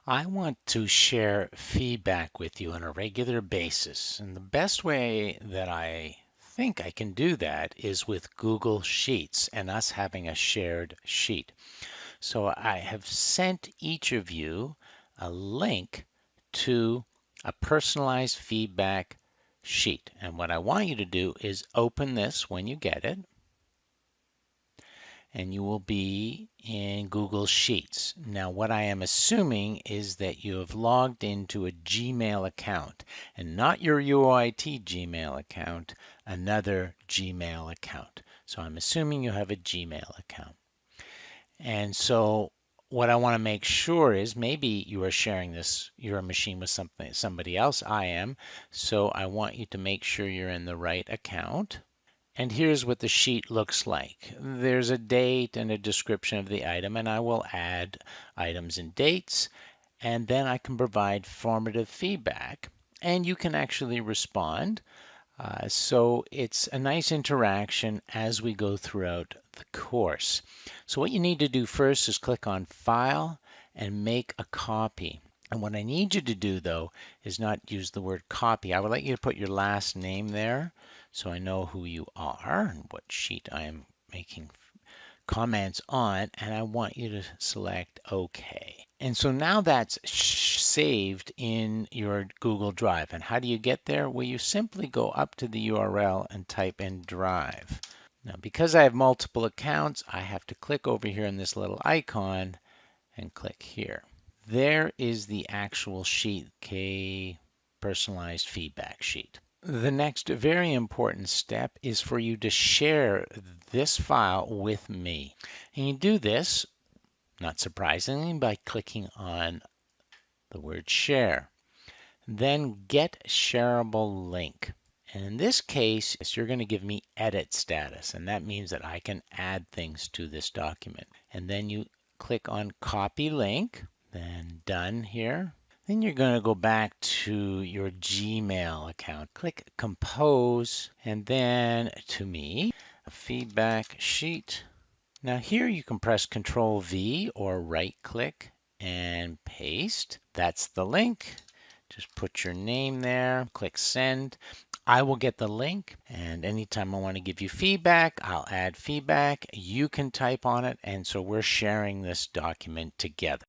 I want to share feedback with you on a regular basis. And the best way that I think I can do that is with Google Sheets and us having a shared sheet. So I have sent each of you a link to a personalized feedback sheet. And what I want you to do is open this when you get it, and you will be in Google Sheets. Now, what I am assuming is that you have logged into a Gmail account, and not your UIT Gmail account, another Gmail account. So I'm assuming you have a Gmail account. And so what I want to make sure is maybe you are sharing your machine with somebody else. I am. So I want you to make sure you're in the right account. And here's what the sheet looks like. There's a date and a description of the item, and I will add items and dates, and then I can provide formative feedback, and you can actually respond. So it's a nice interaction as we go throughout the course. So what you need to do first is click on File and make a copy. And what I need you to do, though, is not use the word copy. I would like you to put your last name there so I know who you are and what sheet I am making comments on, and I want you to select OK. And so now that's saved in your Google Drive. And how do you get there? Well, you simply go up to the URL and type in Drive. Now, because I have multiple accounts, I have to click over here in this little icon and click here. There is the actual sheet, K personalized feedback sheet. The next very important step is for you to share this file with me. And you do this, not surprisingly, by clicking on the word share. Then get shareable link. And in this case, you're going to give me edit status, and that means that I can add things to this document. And then you click on copy link, then done here. Then you're going to go back to your Gmail account. Click compose, and then to me, a feedback sheet. Now here you can press Control V or right click and paste. That's the link. Just put your name there, click send. I will get the link, and anytime I want to give you feedback, I'll add feedback. You can type on it, and so we're sharing this document together.